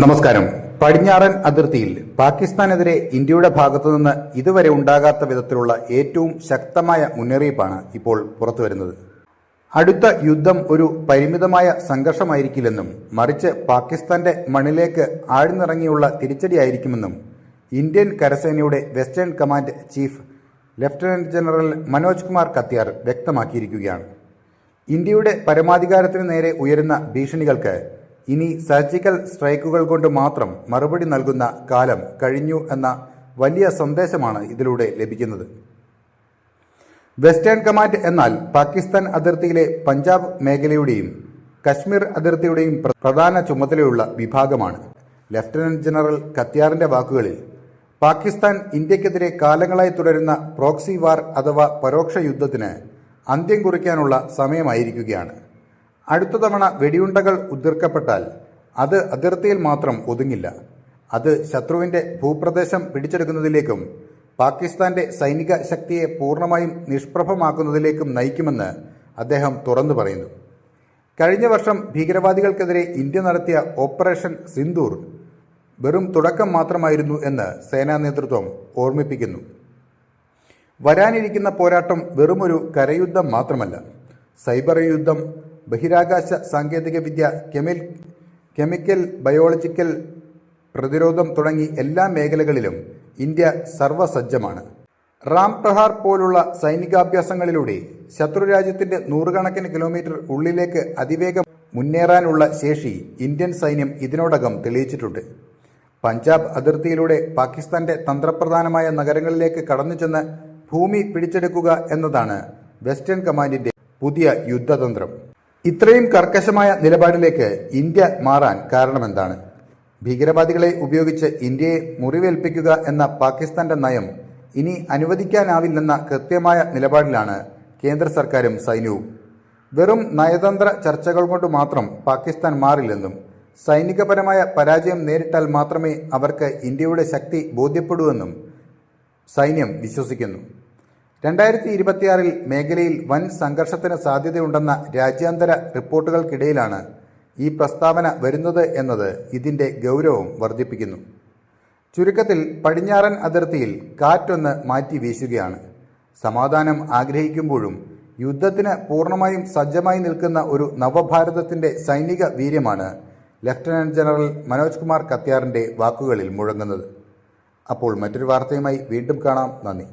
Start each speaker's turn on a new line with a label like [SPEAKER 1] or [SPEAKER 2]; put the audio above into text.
[SPEAKER 1] നമസ്കാരം. പടിഞ്ഞാറൻ അതിർത്തിയിൽ പാകിസ്ഥാനെതിരെ ഇന്ത്യയുടെ ഭാഗത്തുനിന്ന് ഇതുവരെ ഉണ്ടാകാത്ത വിധത്തിലുള്ള ഏറ്റവും ശക്തമായ മുന്നറിയിപ്പാണ് ഇപ്പോൾ പുറത്തുവരുന്നത്. അടുത്ത യുദ്ധം ഒരു പരിമിതമായ സംഘർഷമായിരിക്കില്ലെന്നും മറിച്ച് പാകിസ്ഥാന്റെ മണ്ണിലേക്ക് ആഴ്ന്നിറങ്ങിയുള്ള തിരിച്ചടിയായിരിക്കുമെന്നും ഇന്ത്യൻ കരസേനയുടെ western command chief lieutenant general Manoj Kumar Katiyar വ്യക്തമാക്കിയിരിക്കുകയാണ്. ഇന്ത്യയുടെ പരമാധികാരത്തിന് നേരെ ഉയരുന്ന ഭീഷണികൾക്ക് ഇനി സർജിക്കൽ സ്ട്രൈക്കുകൾ കൊണ്ട് മാത്രം മറുപടി നൽകുന്ന കാലം കഴിഞ്ഞു എന്ന വലിയ സന്ദേശമാണ് ഇതിലൂടെ ലഭിക്കുന്നത്. വെസ്റ്റേൺ കമാൻഡ് എന്നാൽ പാകിസ്ഥാൻ അതിർത്തിയിലെ പഞ്ചാബ് മേഖലയുടെയും കശ്മീർ അതിർത്തിയുടെയും പ്രധാന ചുമതലയുള്ള വിഭാഗമാണ്. ലഫ്റ്റനന്റ് ജനറൽ കത്യാറിന്റെ വാക്കുകളിൽ, പാകിസ്ഥാൻ ഇന്ത്യക്കെതിരെ കാലങ്ങളായി തുടരുന്ന പ്രോക്സി വാർ അഥവാ പരോക്ഷ യുദ്ധത്തിന് അന്ത്യം കുറിക്കാനുള്ള സമയമായിരിക്കുകയാണ്. അടുത്ത തവണ വെടിയുണ്ടകൾ ഉതിർക്കപ്പെട്ടാൽ അത് അതിർത്തിയിൽ മാത്രം ഒതുങ്ങില്ല. അത് ശത്രുവിന്റെ ഭൂപ്രദേശം പിടിച്ചെടുക്കുന്നതിലേക്കും പാകിസ്ഥാന്റെ സൈനിക ശക്തിയെ പൂർണ്ണമായും നിഷ്പ്രഭമാക്കുന്നതിലേക്കും നയിക്കുമെന്ന് അദ്ദേഹം തുറന്നു പറയുന്നു. കഴിഞ്ഞ വർഷം ഭീകരവാദികൾക്കെതിരെ ഇന്ത്യ നടത്തിയ ഓപ്പറേഷൻ സിന്ദൂർ വെറും തുടക്കം മാത്രമായിരുന്നു എന്ന് സേനാ നേതൃത്വം ഓർമ്മിപ്പിക്കുന്നു. വരാനിരിക്കുന്ന പോരാട്ടം വെറുമൊരു കരയുദ്ധം മാത്രമല്ല. സൈബർ യുദ്ധം, ബഹിരാകാശ സാങ്കേതികവിദ്യ, കെമിക്കൽ, ബയോളജിക്കൽ പ്രതിരോധം തുടങ്ങി എല്ലാ മേഖലകളിലും ഇന്ത്യ സർവസജ്ജമാണ്. റാം പ്രഹാർ പോലുള്ള സൈനികാഭ്യാസങ്ങളിലൂടെ ശത്രുരാജ്യത്തിന്റെ നൂറുകണക്കിന് കിലോമീറ്റർ ഉള്ളിലേക്ക് അതിവേഗം മുന്നേറാനുള്ള ശേഷി ഇന്ത്യൻ സൈന്യം ഇതിനോടകം തെളിയിച്ചിട്ടുണ്ട്. പഞ്ചാബ് അതിർത്തിയിലൂടെ പാകിസ്ഥാന്റെ തന്ത്രപ്രധാനമായ നഗരങ്ങളിലേക്ക് കടന്നു ചെന്ന് ഭൂമി പിടിച്ചെടുക്കുക എന്നതാണ് വെസ്റ്റേൺ കമാൻഡിന്റെ പുതിയ യുദ്ധതന്ത്രം. ഇത്രയും കർക്കശമായ നിലപാടിലേക്ക് ഇന്ത്യ മാറാൻ കാരണമെന്താണ്? ഭീകരവാദികളെ ഉപയോഗിച്ച് ഇന്ത്യയെ മുറിവേൽപ്പിക്കുക എന്ന പാകിസ്ഥാന്റെ നയം ഇനി അനുവദിക്കാനാവില്ലെന്ന കൃത്യമായ നിലപാടിലാണ് കേന്ദ്ര സർക്കാരും സൈന്യവും. വെറും നയതന്ത്ര ചർച്ചകൾ കൊണ്ട് മാത്രം പാകിസ്ഥാൻ മാറില്ലെന്നും സൈനികപരമായ പരാജയം നേരിട്ടാൽ മാത്രമേ അവർക്ക് ഇന്ത്യയുടെ ശക്തി ബോധ്യപ്പെടൂവെന്നും സൈന്യം വിശ്വസിക്കുന്നു. 2026 മേഖലയിൽ വൻ സംഘർഷത്തിന് സാധ്യതയുണ്ടെന്ന രാജ്യാന്തര റിപ്പോർട്ടുകൾക്കിടയിലാണ് ഈ പ്രസ്താവന വരുന്നത് എന്നത് ഇതിന്റെ ഗൗരവം വർദ്ധിപ്പിക്കുന്നു. ചുരുക്കത്തിൽ, പടിഞ്ഞാറൻ അതിർത്തിയിൽ കാറ്റൊന്ന് മാറ്റി വീശുകയാണ്. സമാധാനം ആഗ്രഹിക്കുമ്പോഴും യുദ്ധത്തിന് പൂർണ്ണമായും സജ്ജമായി നിൽക്കുന്ന ഒരു നവഭാരതത്തിന്റെ സൈനിക വീര്യമാണ് ലഫ്റ്റനന്റ് ജനറൽ മനോജ് കുമാർ കത്യാറിന്റെ വാക്കുകളിൽ മുഴങ്ങുന്നത്. അപ്പോൾ മറ്റൊരു വാർത്തയുമായി വീണ്ടും കാണാം. നന്ദി.